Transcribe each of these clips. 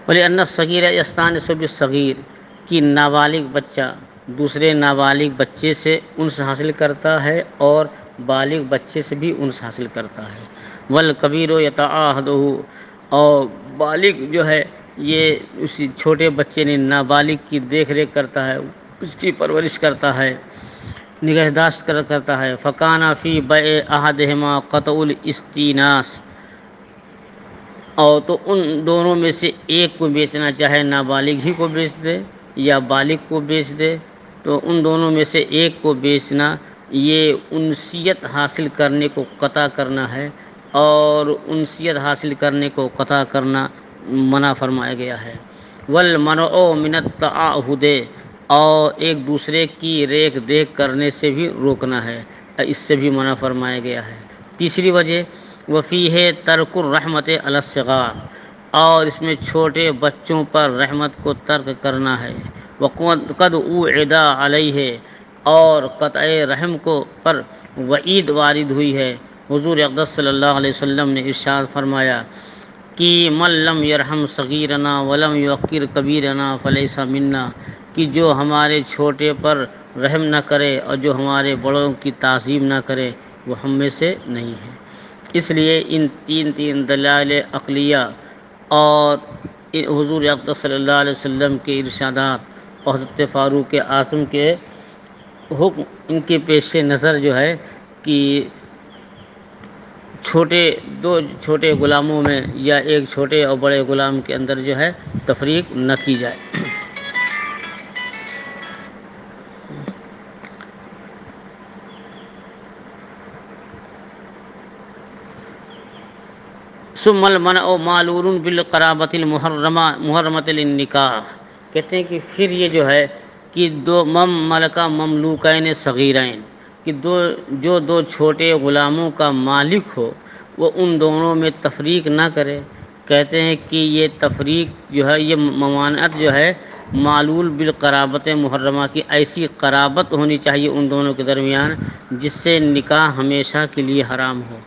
وَلِأَنَّ الصَّغِيرَ يَسْتَأْنِسُ بِالصَّغِيرِ کہ نابالغ بچہ دوسرے نابالغ بچے سے انس حاصل کرتا ہے اور بالغ بچے سے بھی انس حاصل کرتا ہے۔ وَالْكَبِيرُ يَتَعَاهَدُهُ اور بالغ جو ہے یہ اسی چھوٹے بچے نے نابالغ کی دیکھ ریکھ کرتا ہے، اس کی پرورش کرتا ہے، نگہداشت کرتا ہے۔ فَكَانَ فِي بَيْعِ أَحَدِهِمَا قَطْعُ الِاسْتِئْنَاسِ اور تو ان دونوں میں سے ایک کو بیچنا، چاہے نابالغ ہی کو بیچ دے یا بالغ کو بیچ دے، تو ان دونوں میں سے ایک کو بیچنا یہ انسیت حاصل کرنے کو قطع کرنا ہے، اور انسیت حاصل کرنے کو قطع کرنا منع فرمایا گیا ہے۔ والمنع من التعاہد اور ایک دوسرے کی ریکھ دیکھ کرنے سے بھی روکنا ہے، اس سے بھی منع فرمایا گیا ہے۔ تیسری وجہ وفیہ ترک الرحمت علی الصغار اور اس میں چھوٹے بچوں پر رحمت کو ترک کرنا ہے۔ وقد اوعد علیہ اور قطع رحم کو پر وعید وارد ہوئی ہے۔ حضور اقدس صلی اللہ علیہ وسلم نے ارشاد فرمایا کہ من لم یرحم صغیرنا ولم یوقر کبیرنا فلیس منا کہ جو ہمارے چھوٹے پر رحم نہ کرے اور جو ہمارے بڑوں کی تعظیم نہ کرے وہ ہم میں سے نہیں ہے۔ اس لیے ان تین دلائل عقلیہ اور حضور اقدس صلی اللہ علیہ وسلم کے ارشادات اور حضرت فاروق اعظم کے حکم، ان کے پیش نظر جو ہے کہ دو چھوٹے غلاموں میں یا ایک چھوٹے اور بڑے غلام کے اندر جو ہے تفریق نہ کی جائے۔ ثم المنع معلول بالقرابۃ المحرمۃ للنکاح کہتے ہیں کہ پھر یہ جو ہے کہ دو ملکہ مملوکین صغیرین کہ دو چھوٹے غلاموں کا مالک ہو وہ ان دونوں میں تفریق نہ کرے۔ کہتے ہیں کہ یہ تفریق جو ہے یہ ممانعت جو ہے معلول بالقرابت محرمہ کی ایسی قرابت ہونی چاہیے ان دونوں کے درمیان جس سے نکاح ہمیشہ کے لیے حرام ہو۔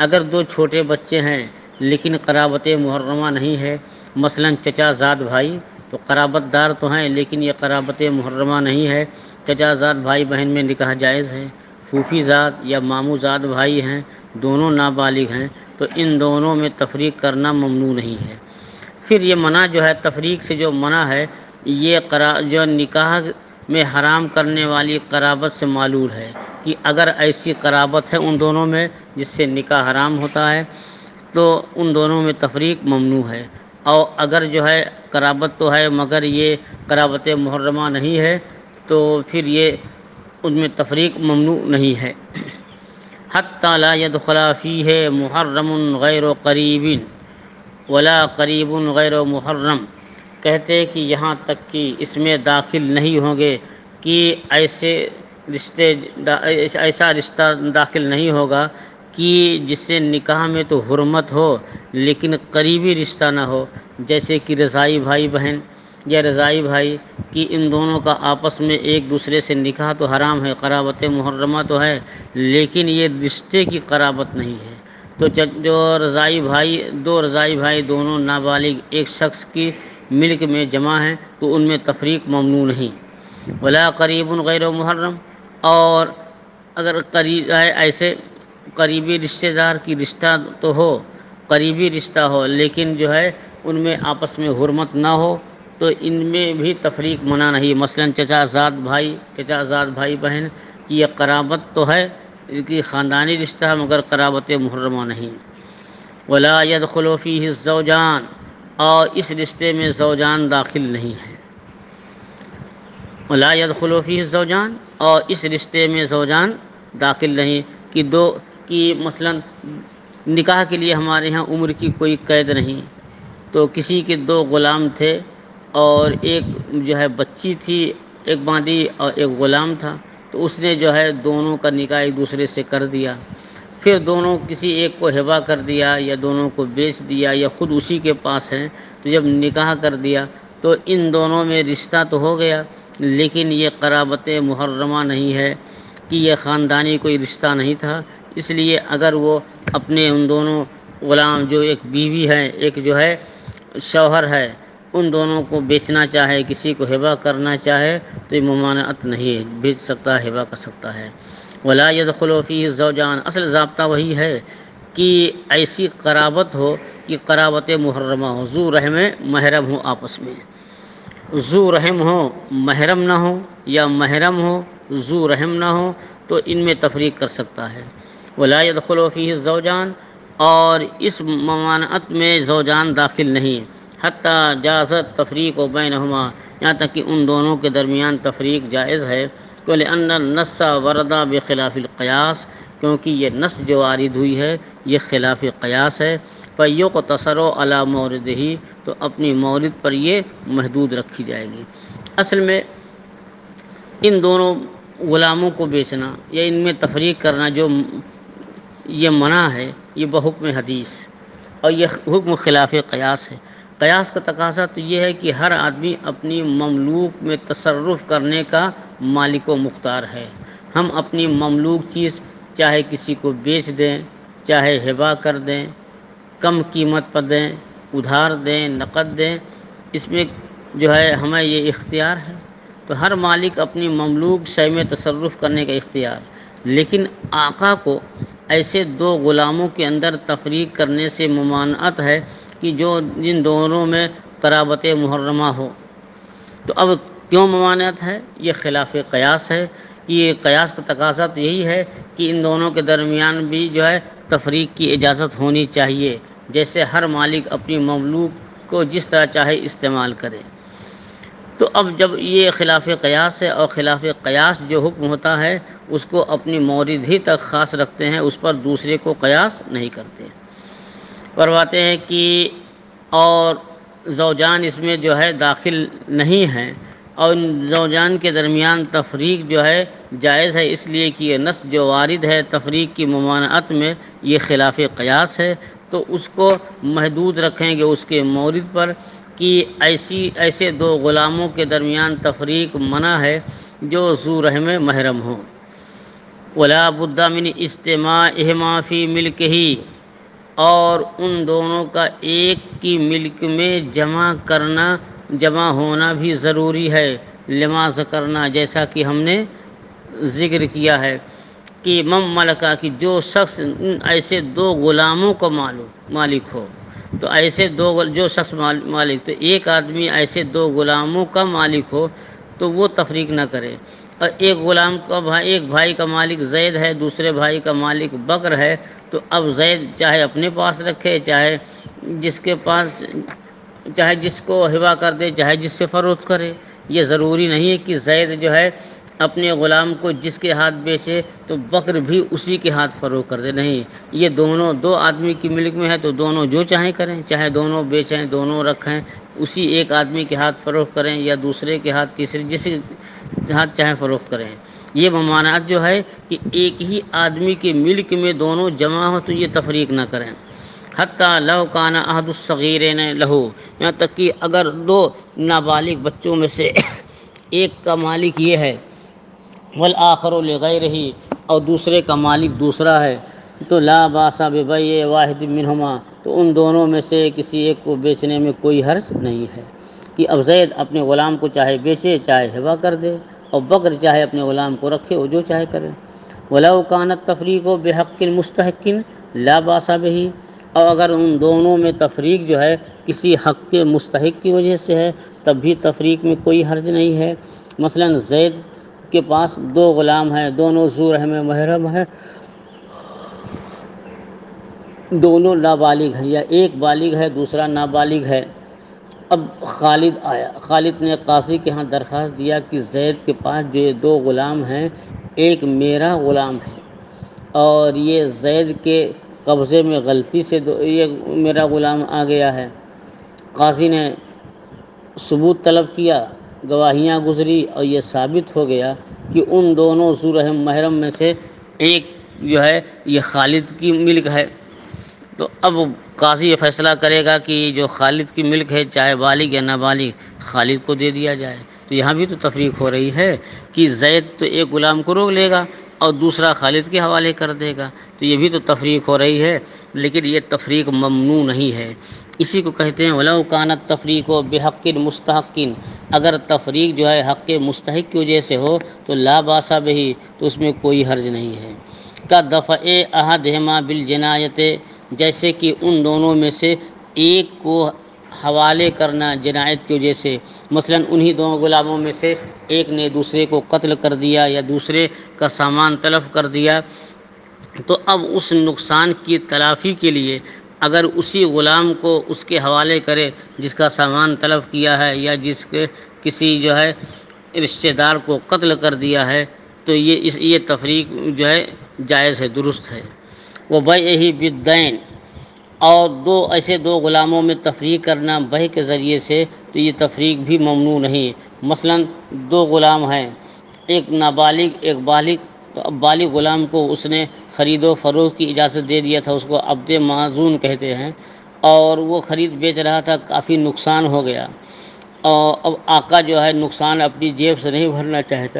اگر دو چھوٹے بچے ہیں لیکن قرابت محرمہ نہیں ہے، مثلا چچا زاد بھائی تو قرابت دار تو ہیں لیکن یہ قرابت محرمہ نہیں ہے، چچا زاد بھائی بہن میں نکاح جائز ہے، پھوپھی زاد یا ماموں زاد بھائی ہیں دونوں نابالغ ہیں تو ان دونوں میں تفریق کرنا ممنوع نہیں ہے۔ پھر یہ منع جو ہے تفریق سے جو منع ہے یہ جو نکاح میں حرام کرنے والی قرابت سے معلول ہے کہ اگر ایسی قرابت ہے ان دونوں میں جس سے نکاح حرام ہوتا ہے تو ان دونوں میں تفریق ممنوع ہے، اور اگر جو ہے قرابت تو ہے مگر یہ قرابت محرمہ نہیں ہے تو پھر یہ ان میں تفریق ممنوع نہیں ہے۔ حتی لا يدخل فیہ محرم غیر قریب ولا قریب غیر محرم کہتے کہ یہاں تک کہ اس میں داخل نہیں ہوں گے کہ ایسا رشتہ داخل نہیں ہوگا کہ جس سے نکاح میں تو حرمت ہو لیکن قریبی رشتہ نہ ہو، جیسے کہ رضائی بھائی بہن یا رضائی بھائی کہ ان دونوں کا آپس میں ایک دوسرے سے نکاح تو حرام ہے، قرابت محرمہ تو ہے لیکن یہ رشتے کی قرابت نہیں ہے، تو جو دو رضائی بھائی دونوں نابالغ ایک شخص کی ملک میں جمع ہیں تو ان میں تفریق ممنوع نہیں۔ ولا قریب غیر محرم اور اگر قریب ہے ایسے قریبی رشتہ دار کی رشتہ تو ہو، قریبی رشتہ ہو لیکن جو ہے ان میں آپس میں حرمت نہ ہو تو ان میں بھی تفریق منع نہیں۔ مثلا چچا زاد بھائی بہن کی یہ قرابت تو ہے کہ خاندانی رشتہ ہے مگر قرابت محرمہ نہیں۔ ولا يدخل فیہ الزوجان اور اس رشتے میں زوجان داخل نہیں ہیں۔ ولا يدخل فیہ الزوجان اور اس رشتے میں زوجان داخل نہیں کہ مثلا نکاح کے لیے ہمارے ہاں عمر کی کوئی قید نہیں، تو کسی کے دو غلام تھے اور ایک جو ہے بچی تھی، ایک باندی اور ایک غلام تھا، تو اس نے جو ہے دونوں کا نکاح ایک دوسرے سے کر دیا، پھر دونوں کسی ایک کو ہبہ کر دیا یا دونوں کو بیچ دیا یا خود اسی کے پاس ہیں، تو جب نکاح کر دیا تو ان دونوں میں رشتہ تو ہو گیا لیکن یہ قرابت محرمہ نہیں ہے کہ یہ خاندانی کوئی رشتہ نہیں تھا۔ اس لیے اگر وہ اپنے ان دونوں غلام جو ایک بیوی ہے ایک جو ہے شوہر ہے ان دونوں کو بیچنا چاہے، کسی کو ہبہ کرنا چاہے تو یہ ممانعت نہیں ہے، بیچ سکتا ہے، ہبہ کر سکتا ہے۔ ولا يدخل فيه الزوجان، اصل ضابطہ وہی ہے کہ ایسی قرابت ہو کہ قرابت محرمہ ہو، ذو رحم محرم ہو، آپس میں ذو رحم ہو محرم نہ ہو، یا محرم ہو ذو رحم نہ ہو، تو ان میں تفریق کر سکتا ہے۔ ولا يدخل فيه الزوجان، اور اس ممانعت میں زوجان داخل نہیں، حتی جازت تفریق و بینہما، یہاں تک کہ ان دونوں کے درمیان تفریق جائز ہے۔ لأن النص ورد بخلاف القیاس، کیونکہ یہ نص جو وارد ہوئی ہے یہ خلاف قیاس ہے۔ فیقتصر علی موردہ، تو اپنی مورد پر یہ محدود رکھی جائے گی۔ اصل میں ان دونوں غلاموں کو بیچنا یا ان میں تفریق کرنا جو یہ منع ہے، یہ بحکم حدیث، اور یہ حکم خلاف قیاس ہے۔ قیاس کا تقاضا تو یہ ہے کہ ہر آدمی اپنی مملوک میں تصرف کرنے کا مالک و مختار ہے۔ ہم اپنی مملوک چیز چاہے کسی کو بیچ دیں، چاہے ہبہ کر دیں، کم قیمت پر دیں، ادھار دیں، نقد دیں، اس میں جو ہے ہمیں یہ اختیار ہے۔ تو ہر مالک اپنی مملوک شے میں تصرف کرنے کا اختیار، لیکن آقا کو ایسے دو غلاموں کے اندر تفریق کرنے سے ممانعت ہے کہ جو جن دونوں میں قرابت محرمہ ہو۔ تو اب کیوں ممانعت ہے؟ یہ خلاف قیاس ہے۔ یہ قیاس کا تقاضا تو یہی ہے کہ ان دونوں کے درمیان بھی جو ہے تفریق کی اجازت ہونی چاہیے، جیسے ہر مالک اپنی مملوک کو جس طرح چاہے استعمال کرے۔ تو اب جب یہ خلاف قیاس ہے، اور خلاف قیاس جو حکم ہوتا ہے اس کو اپنی مورد ہی تک خاص رکھتے ہیں، اس پر دوسرے کو قیاس نہیں کرتے۔ فرماتے ہیں کہ اور زوجان اس میں جو ہے داخل نہیں ہیں، اور ان زوجان کے درمیان تفریق جو ہے جائز ہے، اس لیے کہ یہ نص جو وارد ہے تفریق کی ممانعت میں یہ خلاف قیاس ہے، تو اس کو محدود رکھیں گے اس کے مورد پر کہ ایسے دو غلاموں کے درمیان تفریق منع ہے جو ذو رحم محرم ہوں۔ ولا بد من اجتماعہما فی ملکہ، اور ان دونوں کا ایک کی ملک میں جمع ہونا بھی ضروری ہے۔ لما ذکرنا، جیسا کہ ہم نے ذکر کیا ہے کہ ملکہ کی جو شخص ایسے دو غلاموں کا مالک ہو، تو ایسے جو شخص مالک، تو ایک آدمی ایسے دو غلاموں کا مالک ہو تو وہ تفریق نہ کرے۔ اور ایک غلام کا ایک بھائی کا مالک زید ہے، دوسرے بھائی کا مالک بکر ہے، تو اب زید چاہے اپنے پاس رکھے، چاہے جس کے پاس، چاہے جس کو ہبہ کر دے، چاہے جس سے فروخت کرے۔ یہ ضروری نہیں ہے کہ زید جو ہے اپنے غلام کو جس کے ہاتھ بیچے تو بکر بھی اسی کے ہاتھ فروخت کر دے، نہیں، یہ دونوں دو آدمی کی ملک میں ہے تو دونوں جو چاہیں کریں، چاہے دونوں بیچیں، دونوں رکھیں، اسی ایک آدمی کے ہاتھ فروخت کریں یا دوسرے کے ہاتھ، تیسرے جس ہاتھ چاہیں فروخت کریں۔ یہ ممانعت جو ہے کہ ایک ہی آدمی کے ملک میں دونوں جمع ہو تو یہ تفریق نہ کریں۔ حتی لو کان احد الصغیرین لہو، یہاں تک کہ اگر دو نابالغ بچوں میں سے ایک کا مالک یہ ہے، والآخر لغیرہ، اور دوسرے کا مالک دوسرا ہے، تو لا باس ببیع واحد منہما، تو ان دونوں میں سے کسی ایک کو بیچنے میں کوئی حرج نہیں ہے کہ اب زید اپنے غلام کو چاہے بیچے، چاہے ہبہ کر دے، اور بکر چاہے اپنے غلام کو رکھے، وہ جو چاہے کرے۔ ولو کانت تفریق بحق المستحق لا باس بہ، اور اگر ان دونوں میں تفریق جو ہے کسی حق کے مستحق کی وجہ سے ہے تب بھی تفریق میں کوئی حرج نہیں ہے۔ مثلا زید کے پاس دو غلام ہیں، دونوں ذو رحم محرم ہیں، دونوں نابالغ ہیں، یا ایک بالغ ہے دوسرا نابالغ ہے۔ اب خالد آیا، خالد نے قاضی کے ہاں درخواست دیا کہ زید کے پاس جو دو غلام ہیں، ایک میرا غلام ہے اور یہ زید کے قبضے میں غلطی سے یہ میرا غلام آ گیا ہے۔ قاضی نے ثبوت طلب کیا، گواہیاں گزری، اور یہ ثابت ہو گیا کہ ان دونوں ذو رحم محرم میں سے ایک جو ہے یہ خالد کی ملک ہے۔ تو اب قاضی یہ فیصلہ کرے گا کہ جو خالد کی ملک ہے، چاہے بالغ یا نابالغ، خالد کو دے دیا جائے۔ تو یہاں بھی تو تفریق ہو رہی ہے کہ زید تو ایک غلام کو روک لے گا اور دوسرا خالد کے حوالے کر دے گا، تو یہ بھی تو تفریق ہو رہی ہے، لیکن یہ تفریق ممنوع نہیں ہے۔ اسی کو کہتے ہیں ولو کانت تفریق و بحق مستحقین، اگر تفریق جو ہے حق مستحق کی وجہ سے ہو تو لا باسا بہی، تو اس میں کوئی حرج نہیں ہے۔ کا دفع احدہما بالجنایت، جیسے کہ ان دونوں میں سے ایک کو حوالے کرنا جنایت کی وجہ سے، مثلا انہی دونوں غلاموں میں سے ایک نے دوسرے کو قتل کر دیا یا دوسرے کا سامان تلف کر دیا، تو اب اس نقصان کی تلافی کے لیے اگر اسی غلام کو اس کے حوالے کرے جس کا سامان تلف کیا ہے یا جس کے کسی جو ہے رشتہ دار کو قتل کر دیا ہے، تو یہ تفریق جو ہے جائز ہے، درست ہے۔ وہ بیعہ بالدین، اور ایسے دو غلاموں میں تفریق کرنا بہ کے ذریعے سے، تو یہ تفریق بھی ممنوع نہیں۔ مثلا دو غلام ہیں، ایک نابالغ ایک بالغ، تو اب بالغ غلام کو اس نے خرید و فروخت کی اجازت دے دیا تھا، اس کو عبد معزون کہتے ہیں، اور وہ خرید بیچ رہا تھا، کافی نقصان ہو گیا، اور اب آقا جو ہے نقصان اپنی جیب سے نہیں بھرنا چاہتا،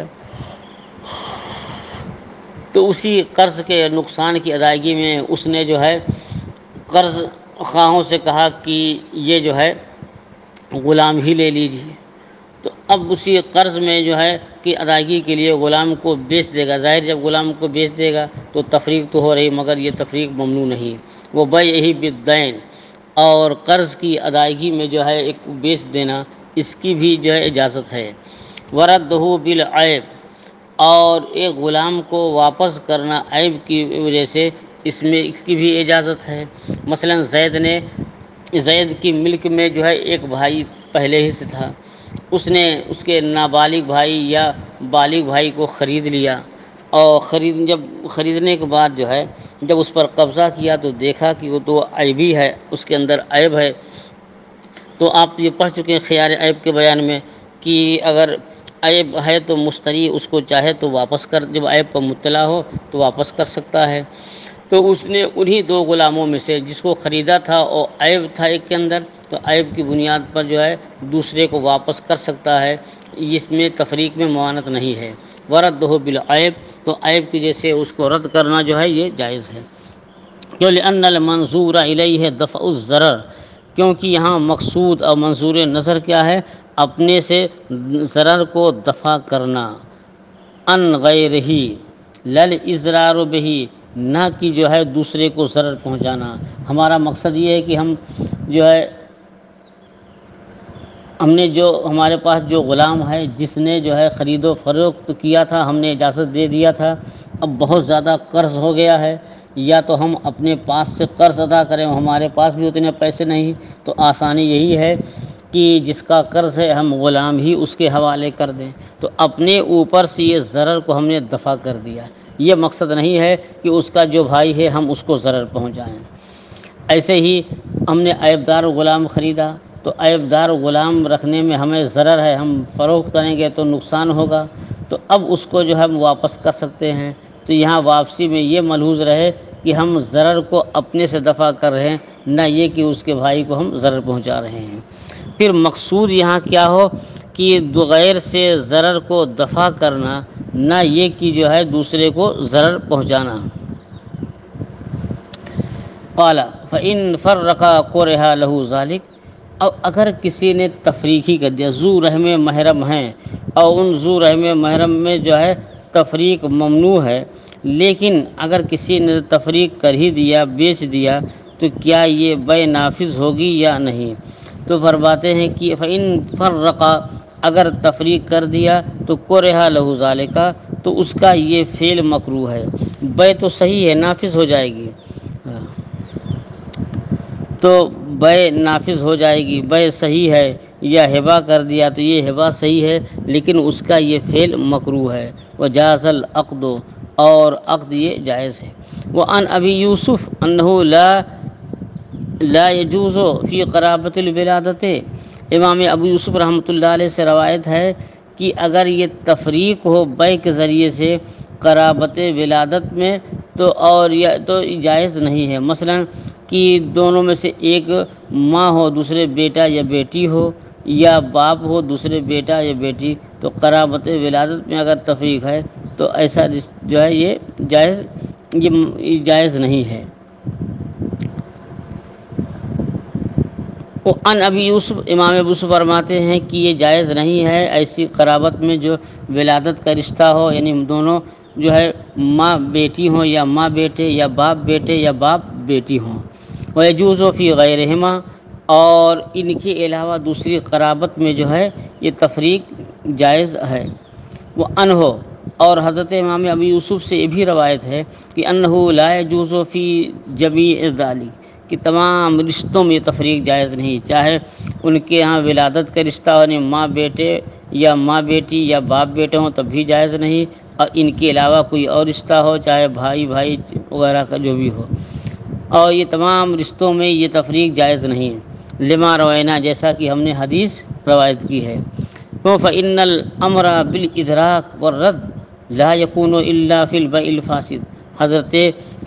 تو اسی قرض کے نقصان کی ادائیگی میں اس نے جو ہے قرض خواہوں سے کہا کہ یہ جو ہے غلام ہی لے لیجیے، تو اب اسی قرض میں جو ہے کہ ادائیگی کے لیے غلام کو بیچ دے گا، ظاہر جب غلام کو بیچ دے گا تو تفریق تو ہو رہی، مگر یہ تفریق ممنوع نہیں۔ وہ بیعہ بالدین، اور قرض کی ادائیگی میں جو ہے ایک بیچ دینا، اس کی بھی جو ہے اجازت ہے۔ وردہ بالعیب، اور ایک غلام کو واپس کرنا عیب کی وجہ سے، اس میں اس کی بھی اجازت ہے۔ مثلا زید کی ملک میں جو ہے ایک بھائی پہلے ہی سے تھا، اس نے اس کے نابالغ بھائی یا بالغ بھائی کو خرید لیا، اور جب خریدنے کے بعد جو ہے جب اس پر قبضہ کیا تو دیکھا کہ وہ تو عیبی ہے، اس کے اندر عیب ہے، تو آپ یہ پڑھ چکے ہیں خیار عیب کے بیان میں کہ اگر عیب ہے تو مشتری اس کو چاہے تو واپس کر، جب عیب پر مطلع ہو تو واپس کر سکتا ہے۔ تو اس نے انہی دو غلاموں میں سے جس کو خریدا تھا اور عیب تھا ایک کے اندر، تو عیب کی بنیاد پر جو ہے دوسرے کو واپس کر سکتا ہے، اس میں تفریق میں معاونت نہیں ہے۔ وردہ بالعیب، تو عیب کی جیسے اس کو رد کرنا جو ہے یہ جائز ہے۔ کیوں؟ لأن المنظور الیہ دفع الضرر، کیونکہ یہاں مقصود اور منظور نظر کیا ہے؟ اپنے سے ضرر کو دفع کرنا، ان غیرہ للاضرار بہ، نہ کہ جو ہے دوسرے کو ضرر پہنچانا۔ ہمارا مقصد یہ ہے کہ ہم نے جو ہمارے پاس جو غلام ہے جس نے جو ہے خرید و فروخت کیا تھا، ہم نے اجازت دے دیا تھا، اب بہت زیادہ قرض ہو گیا ہے، یا تو ہم اپنے پاس سے قرض ادا کریں، ہمارے پاس بھی اتنے پیسے نہیں، تو آسانی یہی ہے کہ جس کا قرض ہے ہم غلام ہی اس کے حوالے کر دیں، تو اپنے اوپر سے یہ ضرر کو ہم نے دفع کر دیا۔ یہ مقصد نہیں ہے کہ اس کا جو بھائی ہے ہم اس کو ضرر پہنچائیں۔ ایسے ہی ہم نے عیب دار غلام خریدا، تو عیب دار غلام رکھنے میں ہمیں ضرر ہے، ہم فروخت کریں گے تو نقصان ہوگا، تو اب اس کو جو ہے ہم واپس کر سکتے ہیں۔ تو یہاں واپسی میں یہ ملحوظ رہے کہ ہم ضرر کو اپنے سے دفع کر رہے ہیں، نہ یہ کہ اس کے بھائی کو ہم ضرر پہنچا رہے ہیں۔ پھر مقصود یہاں کیا ہو کہ غیر سے ضرر کو دفع کرنا، نہ یہ کہ جو ہے دوسرے کو ضرر پہنچانا۔ قال فإن فرق قرها له ذلك، اور اگر کسی نے تفریق ہی کر دیا، ذو رحم محرم ہیں اور ان ذو رحم محرم میں جو ہے تفریق ممنوع ہے، لیکن اگر کسی نے تفریق کر ہی دیا، بیچ دیا، تو کیا یہ بے نافذ ہوگی یا نہیں؟ تو فرماتے ہیں کہ فإن فرق، اگر تفریق کر دیا تو قرها له ذلك، تو اس کا یہ فعل مکروہ ہے۔ بے تو صحیح ہے، نافذ ہو جائے گی، تو بے نافذ ہو جائے گی، بے صحیح ہے، یا ہبہ کر دیا تو یہ ہبہ صحیح ہے، لیکن اس کا یہ فعل مکروہ ہے۔ وجاز العقد، اور عقد یہ جائز ہے۔ وعن ابی یوسف انہ لا یجوز فی قرابۃ الولادۃ، امام ابو یوسف رحمۃ اللہ علیہ سے روایت ہے کہ اگر یہ تفریق ہو بے کے ذریعے سے قرابت ولادت میں، تو جائز نہیں ہے۔ مثلا کہ دونوں میں سے ایک ماں ہو دوسرے بیٹا یا بیٹی ہو، یا باپ ہو دوسرے بیٹا یا بیٹی، تو قرابت ولادت میں اگر تفریق ہے تو ایسا جو ہے یہ جائز نہیں ہے۔ ان ابی یوسف امام ابو یوسف فرماتے ہیں کہ یہ جائز نہیں ہے ایسی قرابت میں جو ولادت کا رشتہ ہو، یعنی دونوں جو ہے ماں بیٹی ہوں یا ماں بیٹے یا باپ بیٹے یا باپ بیٹی ہوں۔ وَيَجُوزُ فِي غَيْرِهِمَا، اور ان کے علاوہ دوسری قرابت میں جو ہے یہ تفریق جائز ہے۔ وہ انہو، اور حضرت امام ابی یوسف سے یہ بھی روایت ہے کہ انہو لا یجوز فی جمیع ذالک، کہ تمام رشتوں میں تفریق جائز نہیں، چاہے ان کے ہاں ولادت کا رشتہ ہو، یعنی ماں بیٹے یا ماں بیٹی یا باپ بیٹے ہوں تب بھی جائز نہیں، اور ان کے علاوہ کوئی اور رشتہ ہو، چاہے بھائی بھائی وغیرہ کا جو بھی ہو، اور یہ تمام رشتوں میں یہ تفریق جائز نہیں، لما روینا، جیسا کہ ہم نے حدیث روایت کی ہے۔ فإن الامر بالادراک والرد لا يكون الا في البيع الفاسد، حضرت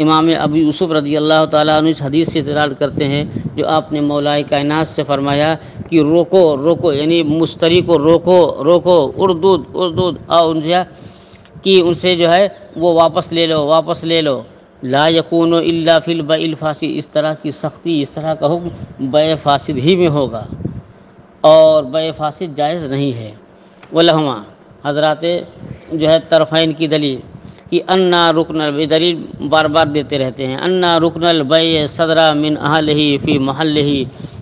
امام ابو یوسف رضی اللہ تعالیٰ عنہ اس حدیث سے استدلال کرتے ہیں جو آپ نے مولائے کائنات سے فرمایا کہ روکو روکو، یعنی مشتری کو روکو روکو، اردود اردود، اور ان سے کہ ان سے جو ہے وہ واپس لے لو واپس لے لو، لا یکون الا فی البیع الفاسد، اس طرح کی سختی، اس طرح کا حکم بیع فاسد ہی میں ہوگا، اور بیع فاسد جائز نہیں ہے۔ ولہما، حضرات جو ہے طرفین کی دلیل کہ انا رکن البیع، دلیل بار بار دیتے رہتے ہیں، انا رکن البیع صدر من اہلہ فی محلہ،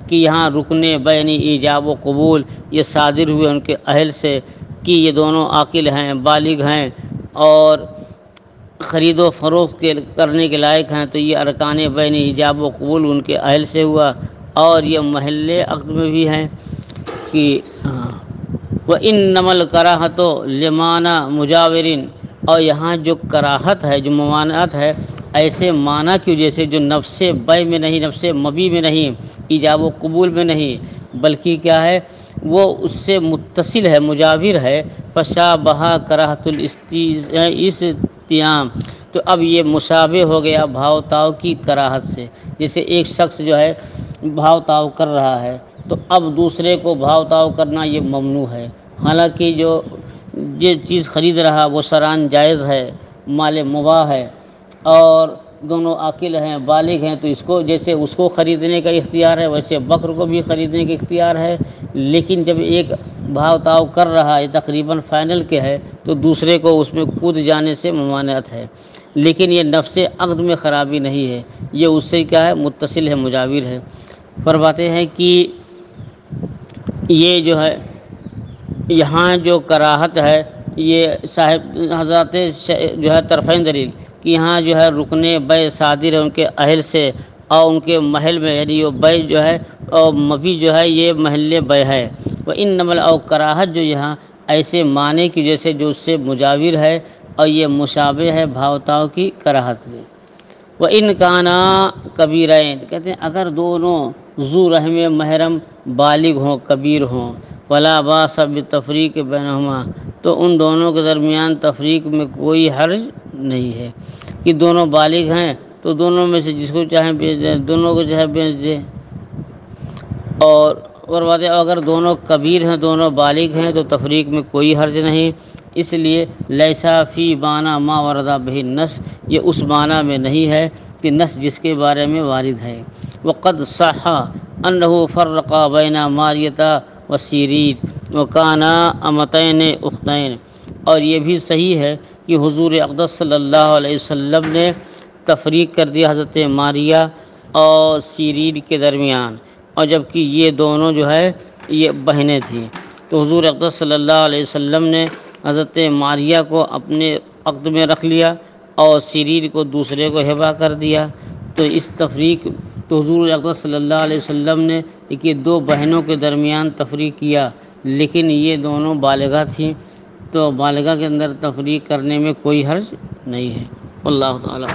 کہ یہاں رکن بیع ایجاب و قبول یہ صادر ہوئے ان کے اہل سے، کہ یہ دونوں عاقل ہیں، بالغ ہیں اور خرید و فروخت کرنے کے لائق ہیں، تو یہ ارکان بین ایجاب و قبول ان کے اہل سے ہوا، اور یہ محل عقد میں بھی ہیں کہ وَإِنَّمَا الْكَرَاهَةُ لِمَانَعِ مُجَاوِرٍ، اور یہاں جو کراہت ہے، جو ممانعت ہے، ایسے معنی کی وجہ سے جو نفس بیع میں نہیں، نفس مبی میں نہیں، ایجاب و قبول میں نہیں، بلکہ کیا ہے وہ اس سے متصل ہے، مجاور ہے، فشابہ کراہت الاستیام، تو اب یہ مشابہ ہو گیا بھاؤ تاؤ کی کراہت سے، جیسے ایک شخص جو ہے بھاؤ تاؤ کر رہا ہے تو اب دوسرے کو بھاؤ تاؤ کرنا یہ ممنوع ہے، حالانکہ جو یہ چیز خرید رہا وہ شرعاً جائز ہے، مال مباح ہے، اور دونوں عاقل ہیں، بالغ ہیں، تو اس کو جیسے اس کو خریدنے کا اختیار ہے ویسے بکر کو بھی خریدنے کا اختیار ہے، لیکن جب ایک بھاؤ تاؤ کر رہا ہے تقریباً فائنل کے ہے تو دوسرے کو اس میں کود جانے سے ممانعت ہے، لیکن یہ نفس عقد میں خرابی نہیں ہے، یہ اس سے کیا ہے متصل ہے، مجاور ہے۔ فرماتے ہیں کہ یہ جو ہے یہاں جو کراہت ہے یہ صاحب حضرات جو ہے طرفین دلیل کہ یہاں جو ہے رکن بیع صادر ہے ان کے اہل سے اور ان کے محل میں، یعنی یہ بیع جو ہے اور مبی جو ہے یہ محل بیع ہے، وَإِنَّمَا اور کراہت جو یہاں ایسے معنی کی جیسے جو اس سے مجاور ہے اور یہ مشابہ ہے بھاؤ تاؤ کی کراہت میں۔ وَإِنْ كَانَا كَبِيرَيْنِ، کہتے ہیں اگر دونوں ذو رحم محرم بالغ ہوں، کبیر ہوں، وَلَا بَأْسَ بِالتَّفْرِيقِ بَيْنَهُمَا، تو ان دونوں کے درمیان تفریق میں کوئی حرج نہیں ہے، کہ دونوں بالغ ہیں تو دونوں میں سے جس کو چاہیں بیچ دیں، دونوں کو چاہے بیچ دیں، اور اگر دونوں کبیر ہیں، دونوں بالغ ہیں تو تفریق میں کوئی حرج نہیں، اس لیے لیسا فی معنی ما ورد بہ النص، یہ اس معنی میں نہیں ہے کہ نص جس کے بارے میں وارد ہے۔ وقد صح انہ فرق بین ماریہ و سیرین وکانا امتین اختین، اور یہ بھی صحیح ہے کہ حضور اقدس صلی اللہ علیہ وسلم نے تفریق کر دیا حضرت ماریہ اور سیرین کے درمیان، اور جبکہ یہ دونوں جو ہے یہ بہنیں تھیں، تو حضور اقدس صلی اللہ علیہ وسلم نے حضرت ماریہ کو اپنے عقد میں رکھ لیا اور سیرین کو دوسرے کو ہبہ کر دیا، تو اس تفریق تو حضور اقدس صلی اللہ علیہ وسلم نے کہ دو بہنوں کے درمیان تفریق کیا، لیکن یہ دونوں بالغہ تھیں، تو بالغہ کے اندر تفریق کرنے میں کوئی حرج نہیں ہے، اللہ تعالیٰ